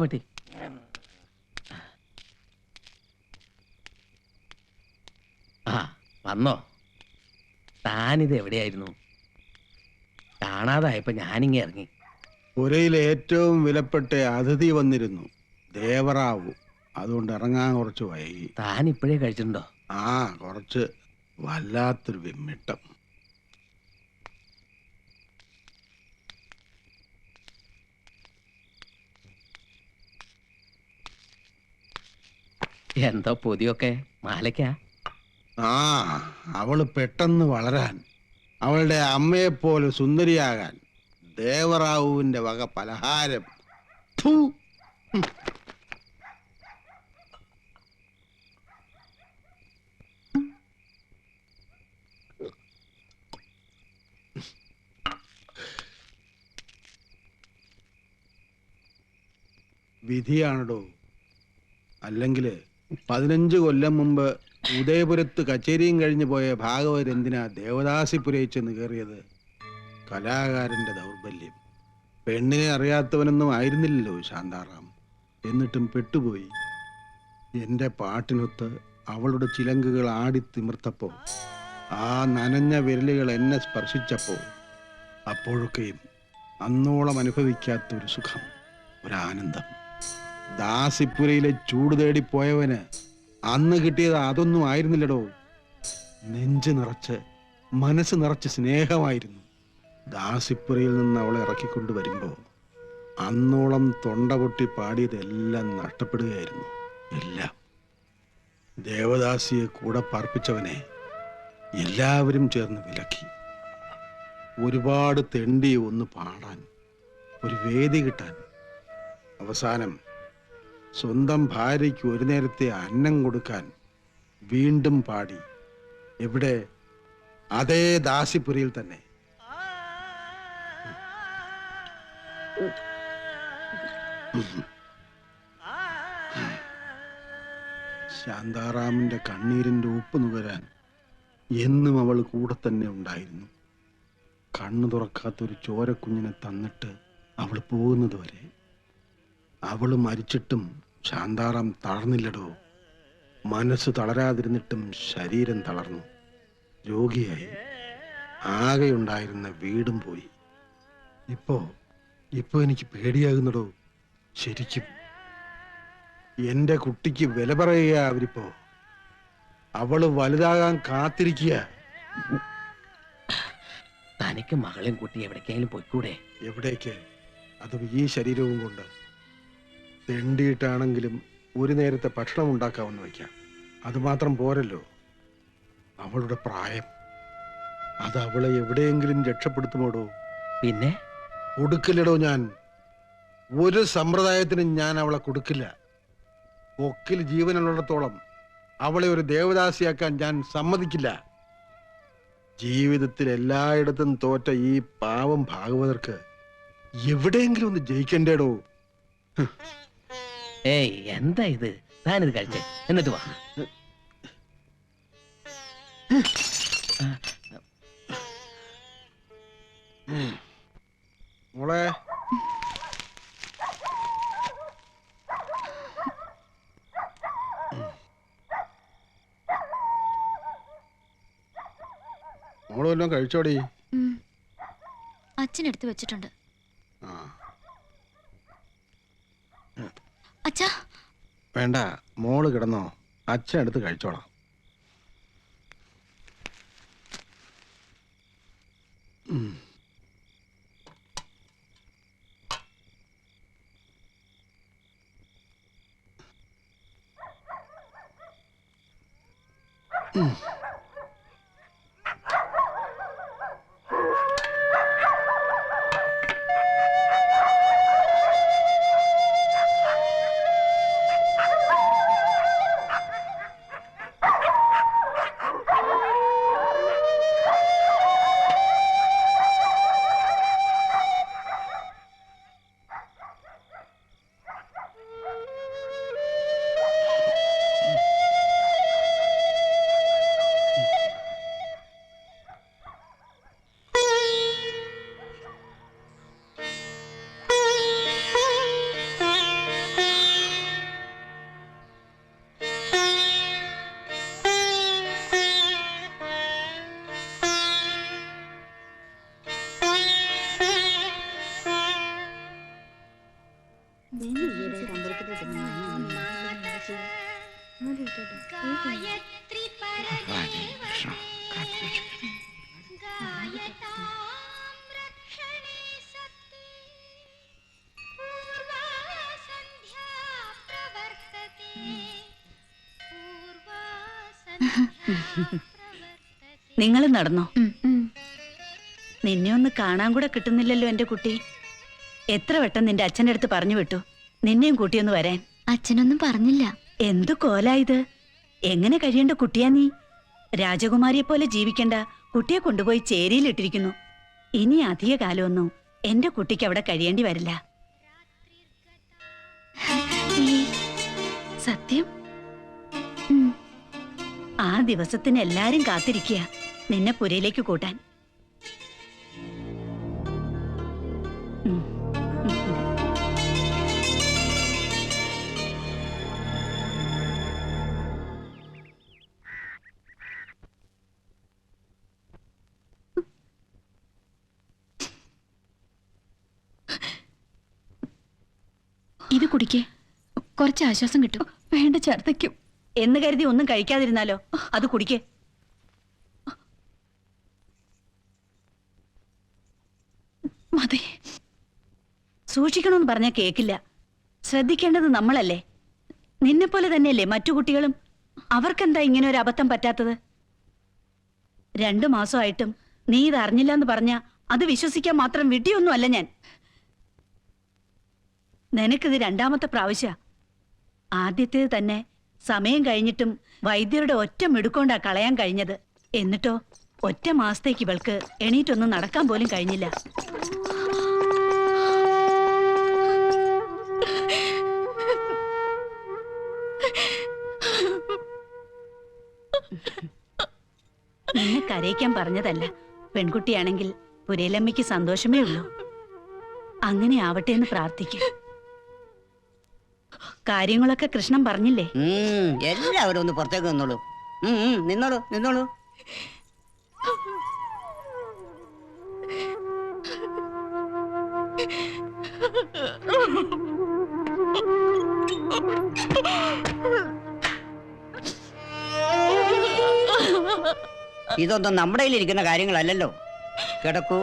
പറ്റി ആ വന്നോ? താനിത് എവിടെയായിരുന്നു? കാണാതായപ്പോ ഞാനിങ്ങ ഇറങ്ങി. പുരയിലെ ഏറ്റവും വിലപ്പെട്ട അതിഥി വന്നിരുന്നു, ദേവറാവു. അതുകൊണ്ട് ഇറങ്ങാൻ കുറച്ച് വൈകി. താൻ ഇപ്പോഴേ കഴിച്ചിട്ടുണ്ടോ? ആ, കുറച്ച്. വല്ലാത്തൊരു വിമ്മിട്ടം. എന്തോ പൊതിയൊക്കെ മാലയ്ക്കാ? ആ, അവള് പെട്ടെന്ന് വളരാൻ, അവളുടെ അമ്മയെപ്പോലെ സുന്ദരിയാകാൻ ദേവറാവുവിന്റെ വക പലഹാരം. ഫു! വിധിയാണടോ. അല്ലെങ്കിൽ 15 കൊല്ലം മുമ്പ് ഉദയപുരത്ത് കച്ചേരിയും കഴിഞ്ഞു പോയ ഭാഗവത് എന്തിനാ ദേവദാസിപുരയിൽ ചെന്ന് കയറിയത്? കലാകാരന്റെ ദൗർബല്യം. പെണ്ണിനെ അറിയാത്തവനൊന്നും ആയിരുന്നില്ലല്ലോ ശാന്താറാം. എന്നിട്ടും പെട്ടുപോയി. എന്റെ പാട്ടിനൊത്ത് അവളുടെ ചിലങ്കുകൾ ആടിത്തിമിർത്തപ്പോ, ആ നനഞ്ഞ വിരലുകൾ എന്നെ സ്പർശിച്ചപ്പോ, അപ്പോഴൊക്കെയും അന്നോളം അനുഭവിക്കാത്തൊരു സുഖം, ഒരാനന്ദം. ദാസിപ്പുരയിലെ ചൂട് തേടിപ്പോയവന് അന്ന് കിട്ടിയത് അതൊന്നും ആയിരുന്നില്ലടോ. നെഞ്ച് നിറച്ച്, മനസ്സ് നിറച്ച് സ്നേഹമായിരുന്നു. ദാസിപ്പുരയിൽ നിന്ന് അവളെ ഇറക്കിക്കൊണ്ട് വരുമ്പോ അന്നോളം തൊണ്ട പൊട്ടി പാടിയതെല്ലാം നഷ്ടപ്പെടുകയായിരുന്നു. എല്ലാം. ദേവദാസിയെ കൂടെ പാർപ്പിച്ചവനെ എല്ലാവരും ചേർന്ന് വിലക്കി. ഒരുപാട് തെണ്ടി ഒന്ന് പാടാൻ, ഒരു വേദി കിട്ടാൻ. അവസാനം സ്വന്തം ഭാര്യയ്ക്ക് ഒരു നേരത്തെ അന്നം കൊടുക്കാൻ വീണ്ടും പാടി. എവിടെ? അതേ ദാസിപുരയിൽ തന്നെ. ശാന്താറാമിന്റെ കണ്ണീരിന്റെ ഉപ്പ് നുകരാൻ എന്നും അവൾ കൂടെ തന്നെ ഉണ്ടായിരുന്നു. കണ്ണു തുറക്കാത്തൊരു ചോരക്കുഞ്ഞിനെ തന്നിട്ട് അവൾ പോകുന്നത് വരെ. അവള് മരിച്ചിട്ടും ശാന്താറാം തളർന്നില്ലടോ. മനസ്സ് തളരാതിരുന്നിട്ടും ശരീരം തളർന്നു. രോഗിയായി. ആകെയുണ്ടായിരുന്ന വീടും പോയി. ഇപ്പോ എനിക്ക് പേടിയാകുന്നടോ. ശരിക്കും എന്റെ കുട്ടിക്ക് വില പറയുക അവരിപ്പോ. അവള് വലുതാകാൻ കാത്തിരിക്കുക. തനിക്ക് മകളെയും കുട്ടി എവിടേക്കെങ്കിലും പോയിക്കൂടെ? എവിടേക്ക്? അതും ഈ ശരീരവും കൊണ്ട്. തെണ്ടിയിട്ടാണെങ്കിലും ഒരു നേരത്തെ ഭക്ഷണം ഉണ്ടാക്കാമെന്ന് വയ്ക്കാം. അതുമാത്രം പോരല്ലോ. അവളുടെ പ്രായം, അത് അവളെ എവിടെയെങ്കിലും രക്ഷപ്പെടുത്തുമോടോ? പിന്നെ കൊടുക്കില്ലടോ. ഞാൻ ഒരു സമ്പ്രദായത്തിനും ഞാൻ അവളെ കൊടുക്കില്ല. പൊക്കിൽ ജീവനുള്ളിടത്തോളം അവളെ ഒരു ദേവദാസിയാക്കാൻ ഞാൻ സമ്മതിക്കില്ല. ജീവിതത്തിൽ എല്ലായിടത്തും തോറ്റ ഈ പാവം ഭാഗവതർക്ക് എവിടെയെങ്കിലും ഒന്ന് ജയിക്കണ്ടേടോ. ഏയ്, എന്താ ഇത്? താനിത് കഴിച്ചേ, എന്നിട്ട് വാ. മോളെ, മോള് വല്ലതും കഴിച്ചോടി? അച്ഛനെടുത്ത് വെച്ചിട്ടുണ്ട്. ആ, അച്ഛാ. വേണ്ട, മോള് കിടന്നോ. അച്ഛൻ എടുത്ത് കഴിച്ചോളാം. ഭഗവാനേ, കൃഷ്ണ, കാത്തുരക്ഷിക്കണേ. നിങ്ങൾ നടന്നോ? നിന്നെ ഒന്ന് കാണാൻ കൂടെ കിട്ടുന്നില്ലല്ലോ എന്റെ കുട്ടി. എത്ര വട്ടം നിന്റെ അച്ഛൻ്റെ അടുത്ത് പറഞ്ഞു വിട്ടു നിന്നെയും കൂട്ടിയൊന്ന് വരാൻ. അച്ഛനൊന്നും പറഞ്ഞില്ല. എന്തു കോലായത്? എങ്ങനെ കഴിയേണ്ട കുട്ടിയാ നീ? രാജകുമാരിയെ പോലെ ജീവിക്കണ്ട കുട്ടിയെ കൊണ്ടുപോയി ചേരിയിലിട്ടിരിക്കുന്നു. ഇനി അധിക കാലമൊന്നും എന്റെ കുട്ടിക്ക് അവിടെ കഴിയേണ്ടി വരില്ല. സത്യം? ആ ദിവസത്തിന് എല്ലാരും കാത്തിരിക്കുക നിന്നെ പുരയിലേക്ക് കൂട്ടാൻ. ഇത് കുടിക്കേ, കുറച്ച് ആശ്വാസം കിട്ടും. വേണ്ട, ഛർദ്ദിക്കും എന്ന് കരുതി ഒന്നും കഴിക്കാതിരുന്നാലോ? അത് കുടിക്കേ. മതി. സൂക്ഷിക്കണമെന്ന് പറഞ്ഞാൽ കേക്കില്ല. ശ്രദ്ധിക്കേണ്ടത് നമ്മളല്ലേ? നിന്നെ പോലെ തന്നെയല്ലേ മറ്റു കുട്ടികളും? അവർക്കെന്താ ഇങ്ങനെ ഒരു അബദ്ധം പറ്റാത്തത്? 2 മാസമായിട്ടും നീ ഇത് അറിഞ്ഞില്ല എന്ന് പറഞ്ഞ അത് വിശ്വസിക്കാൻ മാത്രം വിട്ടിയൊന്നും അല്ല ഞാൻ. നിനക്കിത് 2ാമത്തെ പ്രാവശ്യ. ആദ്യത്തേത് തന്നെ സമയം കഴിഞ്ഞിട്ടും വൈദ്യരുടെ ഒറ്റ മിടുക്കൊണ്ടാ കളയാൻ കഴിഞ്ഞത്. എന്നിട്ടോ 1 മാസത്തേക്ക് ഇവൾക്ക് എണീറ്റൊന്നും നടക്കാൻ പോലും കഴിഞ്ഞില്ല. നിന്നെ കരയിക്കാൻ പറഞ്ഞതല്ല. പെൺകുട്ടിയാണെങ്കിൽ പുരയിലമ്മയ്ക്ക് സന്തോഷമേ ഉള്ളൂ. അങ്ങനെ ആവട്ടെ എന്ന് പ്രാർത്ഥിക്കും. കാര്യങ്ങളൊക്കെ കൃഷ്ണൻ പറഞ്ഞില്ലേ? എല്ലാവരും ഒന്ന് പുറത്തേക്ക് നിന്നോളൂ. നിന്നോളൂ നിന്നോളൂ. ഇതൊന്നും നമ്മുടെ കയ്യിലിരിക്കുന്ന കാര്യങ്ങളല്ലല്ലോ. കിടക്കൂ.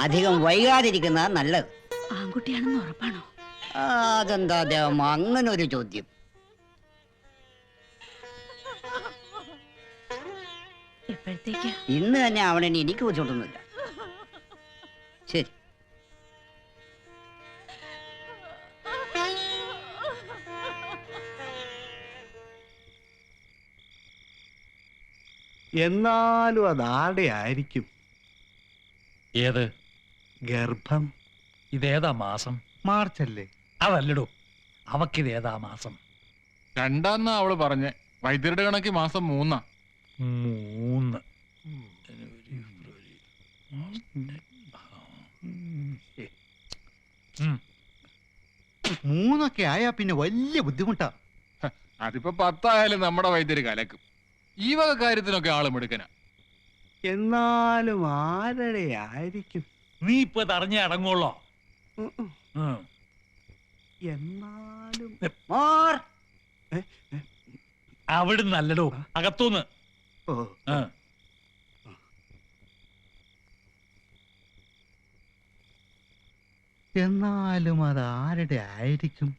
അധികം വൈകാതിരിക്കുന്ന നല്ലത്. ആൺകുട്ടിയാണെന്ന് ഉറപ്പാണോ? അതെന്താ ദേവം അങ്ങനെ ഒരു ചോദ്യം? എപ്പോഴത്തേക്കാ? ഇന്ന് തന്നെ അവനെ എനിക്ക് ബുദ്ധിമുട്ടൊന്നുമില്ല. ശരി. എന്നാലും അതാടെ ആയിരിക്കും. ഏത് ഗർഭം ഇതേതാ മാസം? മാർച്ചല്ലേ? അതല്ലടോ, അവക്കിതേതാ മാസം? 2 അവള് പറഞ്ഞേ. വൈദ്യരുടെ കണക്ക് മാസം 3. 3. മൂന്നൊക്കെ ആയാ പിന്നെ വലിയ ബുദ്ധിമുട്ടാ. അതിപ്പോ 10 ആയാലും നമ്മുടെ വൈദ്യര് കലക്കും. ഈ വക കാര്യത്തിനൊക്കെ ആള് മിടുക്കനാ. എന്നാലും ആരുടെ ആയിരിക്കും? നീ ഇപ്പൊ തറഞ്ഞ അടങ്ങുള്ളോ? എന്നാലും അവിടുന്ന് നല്ലടോ, അകത്തൂന്ന്. ഓ എന്നാലും അതാരുടെ ആയിരിക്കും?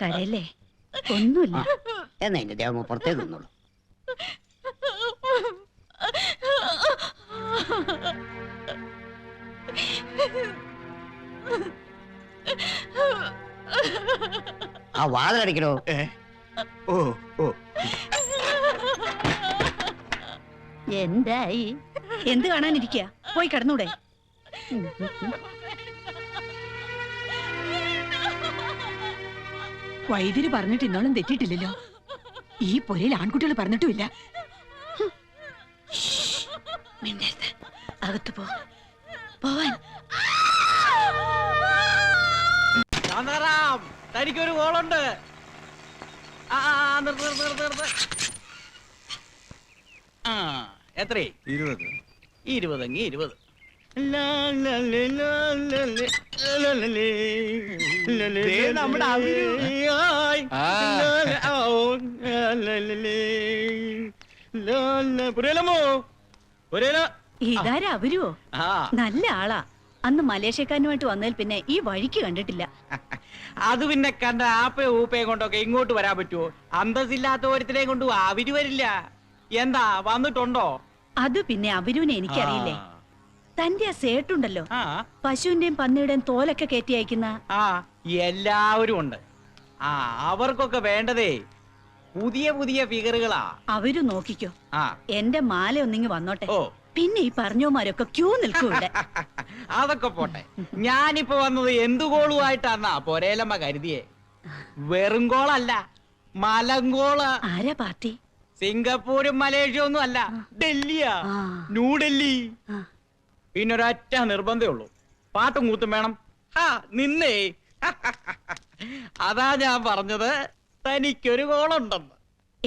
കരയല്ലേ? ഒന്നുമില്ല. എന്നാ എന്റെ ദേവം പുറത്തേക്ക് നിന്നോളൂ. ആ വാതിലടിക്കണോ? ഓ ഓ എന്തായി? എന്ത് കാണാനിരിക്കുക? പോയി കിടന്നൂടെ? വൈദ്യര് പറഞ്ഞിട്ട് ഇന്നോളം തെറ്റിയിട്ടില്ലല്ലോ. ഈ പൊരയിൽ ആൺകുട്ടികൾ പറഞ്ഞിട്ടുമില്ല. മിണ്ടരുത്. അകത്ത് പോ. പോവാൻ. തനിക്കൊരു കോളുണ്ട്. എത്രേ? 20. 20. ദേ നമ്മുടെ അവിരു. ആ. ഇതാരാ അവരുവോ? നല്ല ആളാ. അന്ന് മലേഷ്യക്കാരനുമായിട്ട് വന്നതിൽ പിന്നെ ഈ വഴിക്ക് കണ്ടിട്ടില്ല. അത് പിന്നെ കണ്ട ആപ്പയോ ഊപ്പയോ കൊണ്ടൊക്കെ ഇങ്ങോട്ട് വരാൻ പറ്റുമോ? അന്തസ്സില്ലാത്ത ഒരുത്തിനെയും കൊണ്ട് അവര് വരില്ല. എന്താ വന്നിട്ടുണ്ടോ? അത് പിന്നെ അവരുവിനെ എനിക്കറിയില്ലേ. തന്റെ ആ സേട്ടുണ്ടല്ലോ, ആ പശുവിന്റെയും പന്നിയുടെയും തോലൊക്കെ കയറ്റി അയക്കുന്ന. ആ എല്ലാവരും ഉണ്ട്. ആ അവർക്കൊക്കെ വേണ്ടതേ പുതിയ പുതിയ ഫിഗറുകളാ. അവര് നോക്കിക്കോ. ആ എന്റെ മാല ഒന്നിങ്ങ് വന്നോട്ടെ. ഓ പിന്നെ ഈ പറഞ്ഞോമാരൊക്കെ ക്യൂ നിൽക്കും ഇവിടെ. അതൊക്കെ പോട്ടെ. ഞാനിപ്പോ വന്നത് എന്തു കോളുമായിട്ടാന്നാ പൊരേലമ്മ കരുതിയേ? വെറും കോളല്ല, മലങ്കോള്. ആരാ പാർട്ടി? സിംഗപ്പൂരും മലേഷ്യ ഒന്നും അല്ല, ഡൽഹിയാ. ആ. ന്യൂഡൽഹി. ആ. പിന്നൊരൊറ്റ നിർബന്ധമേ ഉള്ളൂ, പാട്ടും കൂത്തും വേണം. ഹാ നിന്നേ. അതാ ഞാൻ പറഞ്ഞത് തനിക്കൊരു കോളുണ്ടെന്ന്.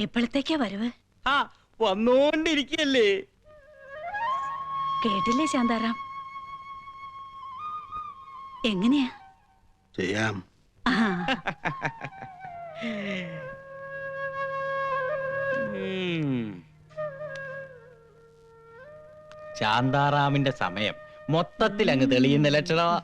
എപ്പോഴത്തേക്കാ വരവ്? ഹാ വന്നോണ്ടിരിക്കല്ലേ. കേട്ടില്ലേ ശാന്താറാം? എങ്ങനെയാ? ചെയ്യാം. ആ, ശാന്താറാമിന്റെ സമയം മൊത്തത്തിൽ അങ്ങ് തെളിയുന്ന ലക്ഷണമാ.